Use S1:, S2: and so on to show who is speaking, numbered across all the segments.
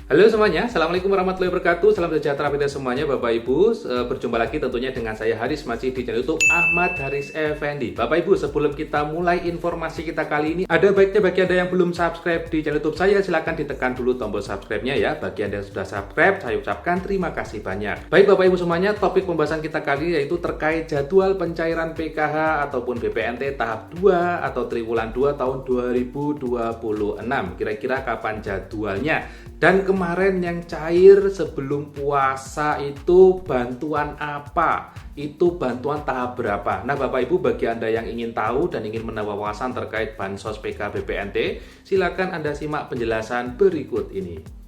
S1: Halo semuanya, Assalamualaikum warahmatullahi wabarakatuh. Salam sejahtera kita semuanya Bapak Ibu. Berjumpa lagi tentunya dengan saya Haris, masih di channel YouTube Ahmad Haris Effendi. Bapak Ibu, sebelum kita mulai informasi kita kali ini, ada baiknya bagi Anda yang belum subscribe di channel YouTube saya, silahkan ditekan dulu tombol subscribe-nya ya. Bagi Anda yang sudah subscribe, saya ucapkan terima kasih banyak. Baik Bapak Ibu semuanya, topik pembahasan kita kali ini yaitu terkait jadwal pencairan PKH ataupun BPNT tahap 2 atau triwulan 2 tahun 2026. Kira-kira kapan jadwalnya? Dan kemarin yang cair sebelum puasa itu bantuan apa? Itu bantuan tahap berapa? Nah Bapak Ibu, bagi Anda yang ingin tahu dan ingin menambah wawasan terkait Bansos PK BPNT, silakan Anda simak penjelasan berikut ini.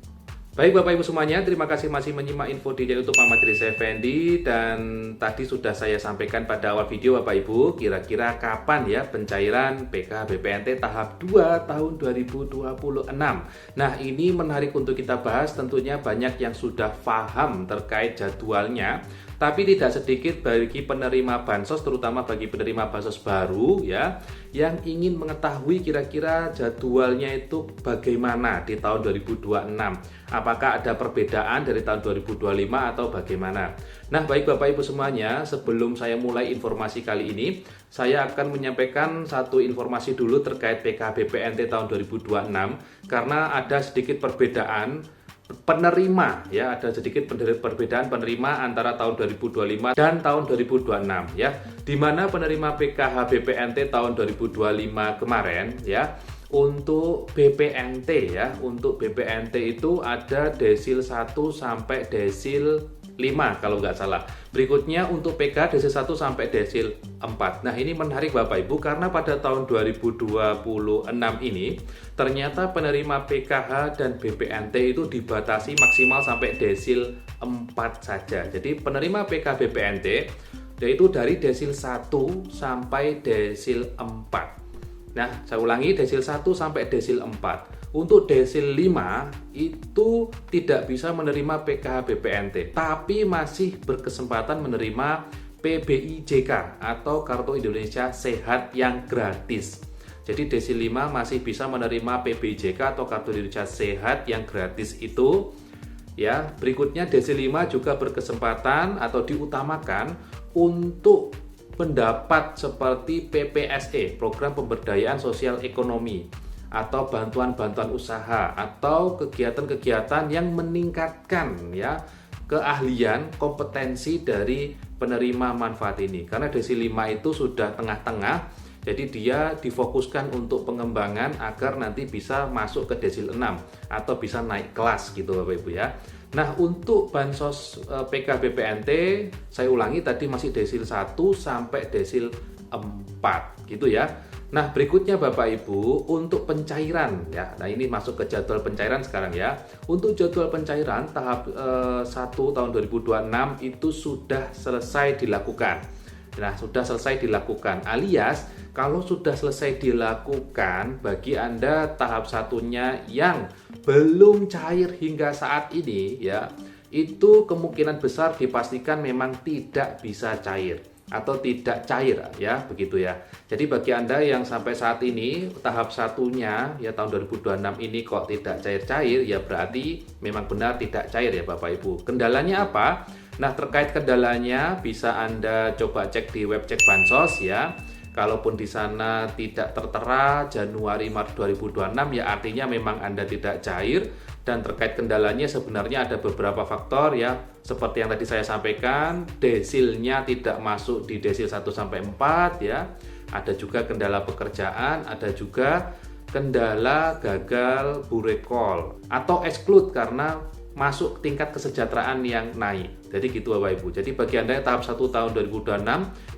S1: Baik Bapak Ibu semuanya, terima kasih masih menyimak info di channel YouTube Ahmad Haris Effendi. Dan tadi sudah saya sampaikan pada awal video Bapak Ibu, kira-kira kapan ya pencairan PK BPNT tahap 2 tahun 2026. Nah ini menarik untuk kita bahas, tentunya banyak yang sudah paham terkait jadwalnya. Tapi tidak sedikit bagi penerima bansos, terutama bagi penerima bansos baru ya, yang ingin mengetahui kira-kira jadwalnya itu bagaimana di tahun 2026. Apakah ada perbedaan dari tahun 2025 atau bagaimana? Nah, baik Bapak Ibu semuanya, sebelum saya mulai informasi kali ini, saya akan menyampaikan satu informasi dulu terkait PK BPNT tahun 2026, karena ada sedikit perbedaan penerima ya, ada sedikit perbedaan penerima antara tahun 2025 dan tahun 2026 ya, di mana penerima PKH BPNT tahun 2025 kemarin ya, untuk BPNT ya, untuk BPNT itu ada desil 1 sampai desil 5 kalau nggak salah. Berikutnya untuk PK desil 1 sampai desil 4. Nah ini menarik Bapak Ibu, karena pada tahun 2026 ini ternyata penerima PKH dan BPNT itu dibatasi maksimal sampai desil 4 saja. Jadi penerima PK BPNT yaitu dari desil 1 sampai desil 4. Nah saya ulangi, desil 1 sampai desil 4. Untuk desil 5 itu tidak bisa menerima PKH BPNT, tapi masih berkesempatan menerima PBIJK atau Kartu Indonesia Sehat yang gratis. Jadi desil 5 masih bisa menerima PBIJK atau Kartu Indonesia Sehat yang gratis itu ya. Berikutnya desil 5 juga berkesempatan atau diutamakan untuk mendapat seperti PPSE, Program Pemberdayaan Sosial Ekonomi, atau bantuan-bantuan usaha atau kegiatan-kegiatan yang meningkatkan ya keahlian, kompetensi dari penerima manfaat ini. Karena desil 5 itu sudah tengah-tengah, jadi dia difokuskan untuk pengembangan agar nanti bisa masuk ke desil 6 atau bisa naik kelas gitu Bapak Ibu ya. Nah untuk bansos PK BPNT saya ulangi tadi masih desil 1 sampai desil 4 gitu ya. Nah berikutnya Bapak Ibu, untuk pencairan ya. Nah ini masuk ke jadwal pencairan sekarang ya. Untuk jadwal pencairan tahap 1 tahun 2026 itu sudah selesai dilakukan. Nah sudah selesai dilakukan, alias kalau sudah selesai dilakukan, bagi Anda tahap satunya yang belum cair hingga saat ini ya, itu kemungkinan besar dipastikan memang tidak bisa cair atau tidak cair ya, begitu ya. Jadi bagi Anda yang sampai saat ini tahap satunya ya tahun 2026 ini kok tidak cair-cair, ya berarti memang benar tidak cair ya Bapak Ibu. Kendalanya apa? Nah terkait kendalanya bisa Anda coba cek di web cek Bansos ya. Kalaupun di sana tidak tertera Januari Maret 2026 ya artinya memang Anda tidak cair. Dan terkait kendalanya sebenarnya ada beberapa faktor ya, seperti yang tadi saya sampaikan, desilnya tidak masuk di desil 1 sampai 4 ya. Ada juga kendala pekerjaan, ada juga kendala gagal burekol atau exclude karena masuk tingkat kesejahteraan yang naik. Jadi gitu Bapak Ibu. Jadi bagi Anda yang tahap 1 tahun 2026,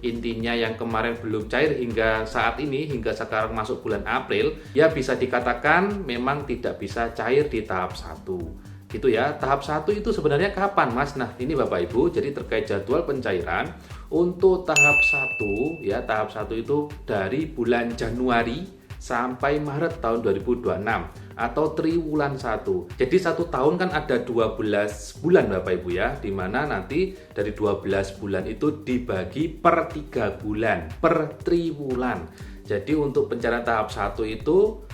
S1: intinya yang kemarin belum cair hingga saat ini, hingga sekarang masuk bulan April, ya bisa dikatakan memang tidak bisa cair di tahap 1. Gitu ya. Tahap 1 itu sebenarnya kapan Mas? Nah ini Bapak Ibu, jadi terkait jadwal pencairan untuk tahap 1 ya, tahap 1 itu dari bulan Januari sampai Maret tahun 2026 atau triwulan 1. Jadi 1 tahun kan ada 12 bulan Bapak Ibu ya, dimana nanti dari 12 bulan itu dibagi per 3 bulan per triwulan. Jadi untuk pencairan tahap 1 itu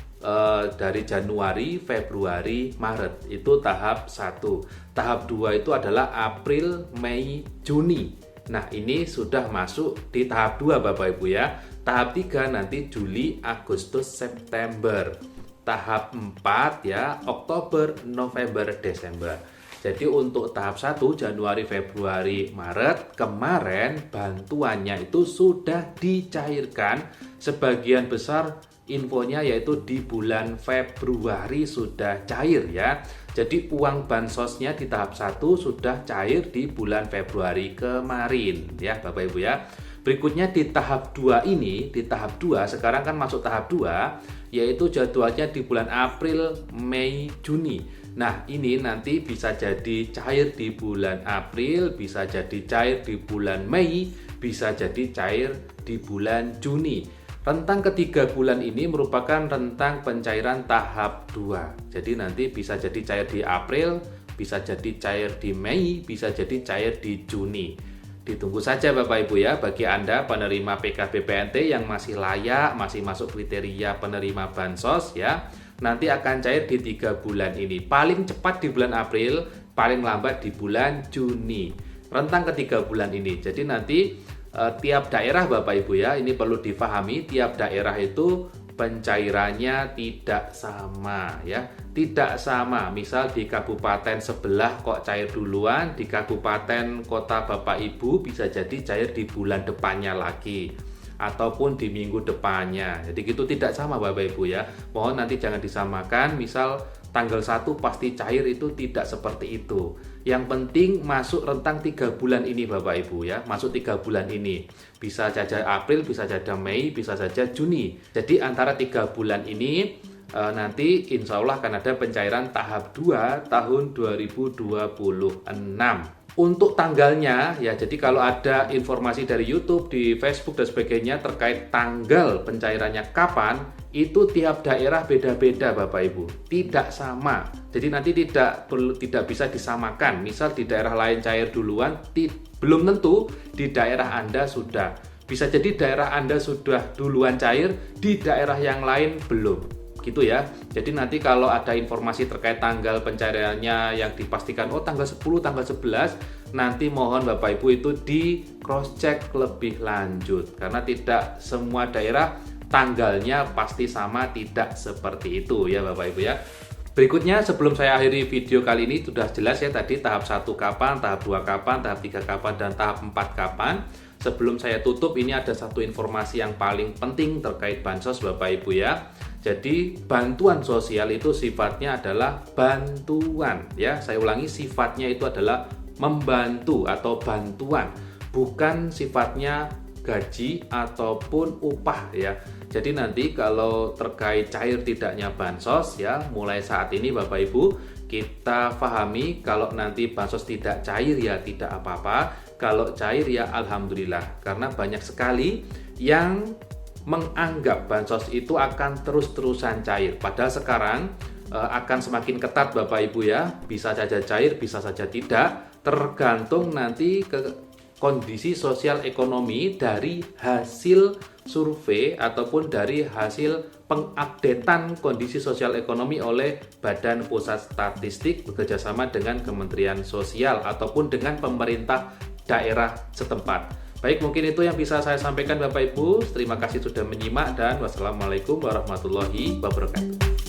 S1: dari Januari, Februari, Maret. Itu tahap 1. Tahap 2 itu adalah April, Mei, Juni. Nah, ini sudah masuk di tahap 2 Bapak Ibu ya. Tahap 3 nanti Juli, Agustus, September. Tahap 4 ya, Oktober, November, Desember. Jadi untuk tahap 1 Januari, Februari, Maret kemarin bantuannya itu sudah dicairkan. Sebagian besar infonya yaitu di bulan Februari sudah cair ya. Jadi uang bansosnya di tahap 1 sudah cair di bulan Februari kemarin ya Bapak Ibu ya. Berikutnya di tahap 2 ini, di tahap 2 sekarang kan masuk tahap 2 yaitu jadwalnya di bulan April, Mei, Juni. Nah, ini nanti bisa jadi cair di bulan April, bisa jadi cair di bulan Mei, bisa jadi cair di bulan Juni. Rentang ketiga bulan ini merupakan rentang pencairan tahap 2. Jadi nanti bisa jadi cair di April, bisa jadi cair di Mei, bisa jadi cair di Juni. Ditunggu saja Bapak Ibu ya, bagi Anda penerima PKBPNT yang masih layak, masih masuk kriteria penerima bansos ya, nanti akan cair di 3 bulan ini. Paling cepat di bulan April, paling lambat di bulan Juni. Rentang ketiga bulan ini. Jadi nanti tiap daerah Bapak Ibu ya, ini perlu difahami, tiap daerah itu pencairannya tidak sama ya, tidak sama. Misal di kabupaten sebelah kok cair duluan, di kabupaten kota Bapak Ibu bisa jadi cair di bulan depannya lagi ataupun di minggu depannya. Jadi gitu tidak sama Bapak Ibu ya. Mohon nanti jangan disamakan, misal tanggal 1 pasti cair, itu tidak seperti itu. Yang penting masuk rentang 3 bulan ini Bapak Ibu ya, masuk 3 bulan ini. Bisa saja April, bisa saja Mei, bisa saja Juni. Jadi antara 3 bulan ini nanti insya Allah akan ada pencairan tahap 2 tahun 2026. Untuk tanggalnya ya, jadi kalau ada informasi dari YouTube, di Facebook dan sebagainya terkait tanggal pencairannya kapan, itu tiap daerah beda-beda Bapak Ibu, tidak sama. Jadi nanti tidak bisa disamakan. Misal di daerah lain cair duluan, belum tentu di daerah Anda sudah. Bisa jadi daerah Anda sudah duluan cair, di daerah yang lain belum. Gitu ya. Jadi nanti kalau ada informasi terkait tanggal pencairannya yang dipastikan tanggal 10, tanggal 11, nanti mohon Bapak Ibu itu di cross check lebih lanjut, karena tidak semua daerah tanggalnya pasti sama, tidak seperti itu ya Bapak Ibu ya. Berikutnya sebelum saya akhiri video kali ini sudah jelas ya tadi tahap 1 kapan, tahap 2 kapan, tahap 3 kapan, dan tahap 4 kapan. Sebelum saya tutup, ini ada satu informasi yang paling penting terkait bansos Bapak Ibu ya. Jadi bantuan sosial itu sifatnya adalah bantuan ya. Saya ulangi, sifatnya itu adalah membantu atau bantuan, bukan sifatnya gaji ataupun upah ya. Jadi nanti kalau terkait cair tidaknya bansos ya, mulai saat ini Bapak Ibu kita pahami, kalau nanti bansos tidak cair ya tidak apa-apa, kalau cair ya alhamdulillah, karena banyak sekali yang menganggap bansos itu akan terus-terusan cair. Padahal sekarang akan semakin ketat Bapak Ibu ya, bisa saja cair, bisa saja tidak, tergantung nanti ke kondisi sosial ekonomi dari hasil survei ataupun dari hasil pengupdatean kondisi sosial ekonomi oleh Badan Pusat Statistik bekerjasama dengan Kementerian Sosial ataupun dengan pemerintah daerah setempat. Baik, mungkin itu yang bisa saya sampaikan Bapak Ibu. Terima kasih sudah menyimak dan wassalamualaikum warahmatullahi wabarakatuh.